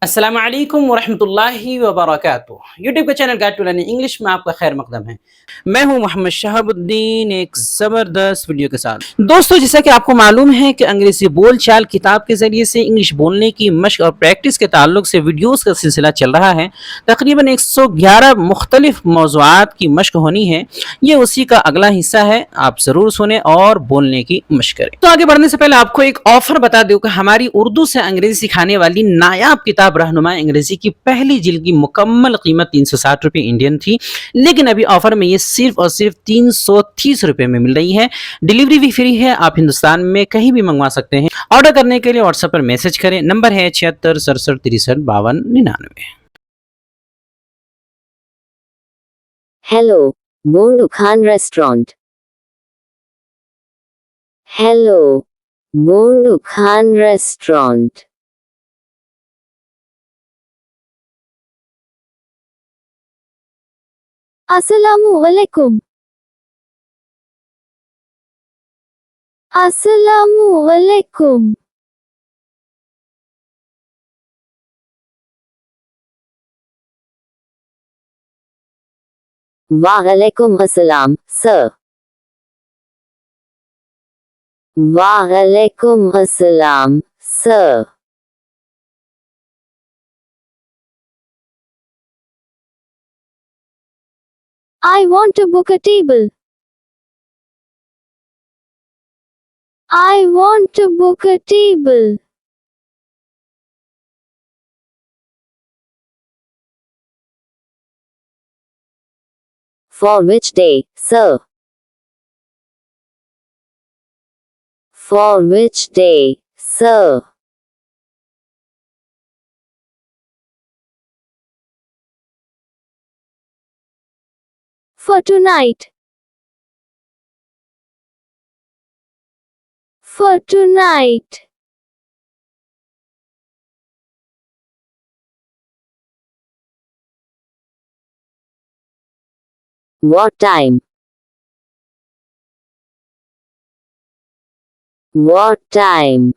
अस्सलाम वालेकुम वरहमतुल्लाहि वबरकातुह। यूट्यूब का channel guide to learning English में आपका खैर मकदम है। मैं हूं मोहम्मद शहाबुद्दीन एक ज़बरदस्त वीडियो के साथ। दोस्तों, जैसा कि आपको मालूम है कि अंग्रेजी बोल चाल किताब के ज़रिए से इंग्लिश बोलने की मशक और प्रैक्टिस के ताल्लुक से वीडियोस का सिलसिला चल रहा है। तकरीबन 111 मुख्तलिफ मौज़ूआत की मशक होनी है। ये उसी का अगला हिस्सा है। आप ज़रूर सुने और बोलने की मशक करें। तो आगे बढ़ने से पहले आपको एक ऑफर बता दूं कि हमारी उर्दू से अंग्रेजी सिखाने वाली नायाब किताब रहनुमाए अंग्रेजी की पहली जिल्द की मुकम्मल कीमत 360 रुपये इंडियन थी, लेकिन अभी ऑफर में ये सिर्फ और सिर्फ 330 रुपये में मिल रही है। डिलीवरी भी फ्री है। आप हिंदुस्तान में कहीं भी मंगवा सकते हैं। ऑर्डर करने के लिए व्हाट्सएप पर मैसेज करें। नंबर है 76 67 63 52 99। Hello, Bolu Khan Restaurant. Hello, Bolu Khan Restaurant. Assalamu Alaikum. Assalamu Alaikum. Wa alaikum assalam, sir. Wa alaikum assalam, sir. I want to book a table. I want to book a table. For which day, sir? For which day, sir? For tonight. For tonight. What time? What time?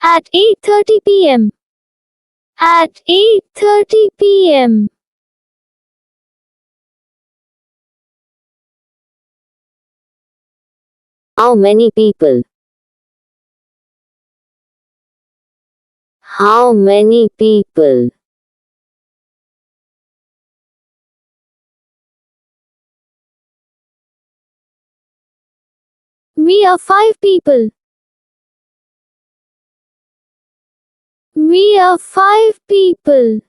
At 8:30 p.m. At 8:30 p.m. How many people? How many people? We are 5 people. We are 5 people.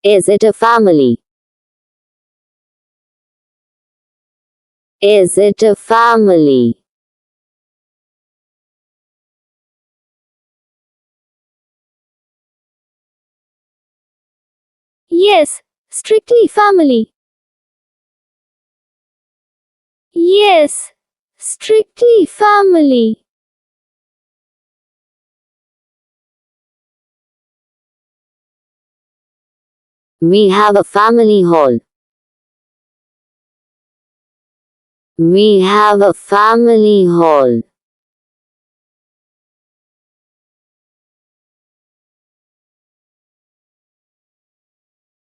Is it a family? Is it a family? Yes, strictly family. Yes, strictly family. We have a family hall. We have a family hall.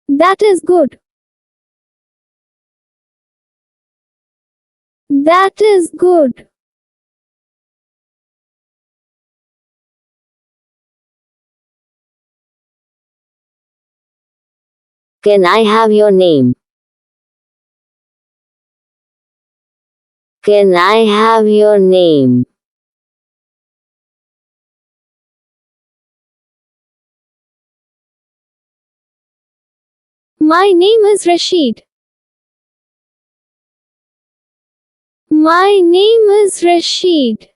That is good. That is good. Can I have your name? Can I have your name? My name is Rashid. My name is Rashid.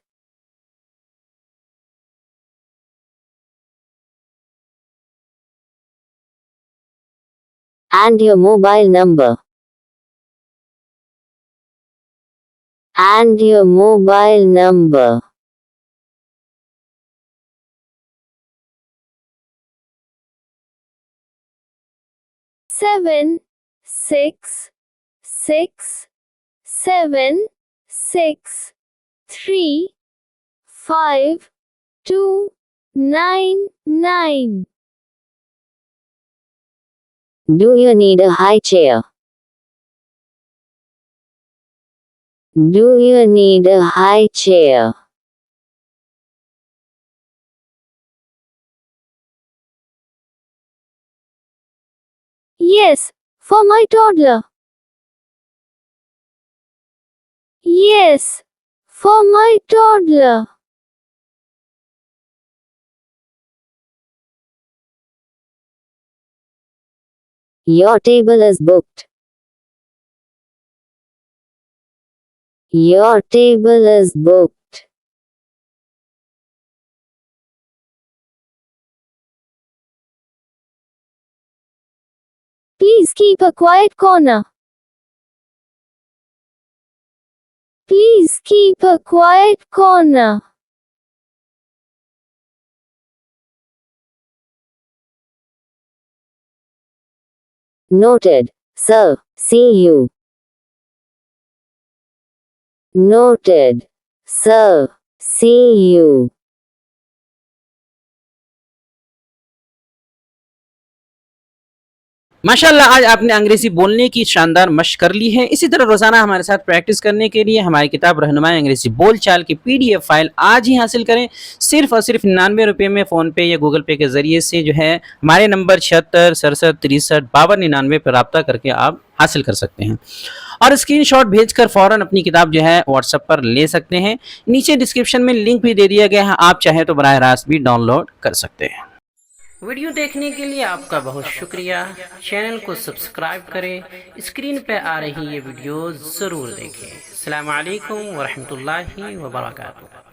And your mobile number. And your mobile number. 7 6 6 7 6 3 5 2 9 9. Do you need a high chair? Do you need a high chair? Yes, for my toddler. Yes, for my toddler. Your table is booked. Your table is booked. Please keep a quiet corner. Please keep a quiet corner. Noted, sir. See you. Noted, sir. See you. माशाल्लाह आज आपने अंग्रेजी बोलने की शानदार मशक कर ली है। इसी तरह रोजाना हमारे साथ प्रैक्टिस करने के लिए हमारी किताब रहनुमाए अंग्रेजी बोल चाल की PDF फाइल आज ही हासिल करें। सिर्फ और सिर्फ 99 रुपये में फ़ोन पे या गूगल पे के ज़रिए से जो है हमारे नंबर 76 67 63 52 99 पर रब्ता करके आप हासिल कर सकते हैं और स्क्रीनशॉट भेजकर फ़ौरन अपनी किताब जो है व्हाट्सएप पर ले सकते हैं। नीचे डिस्क्रिप्शन में लिंक भी दे दिया गया है, आप चाहें तो बराह रास्त भी डाउनलोड कर सकते हैं। वीडियो देखने के लिए आपका बहुत शुक्रिया। चैनल को सब्सक्राइब करें, स्क्रीन पे आ रही ये वीडियो ज़रूर देखें। अस्सलामु अलैकुम व रहमतुल्लाहि व बरकातुहू।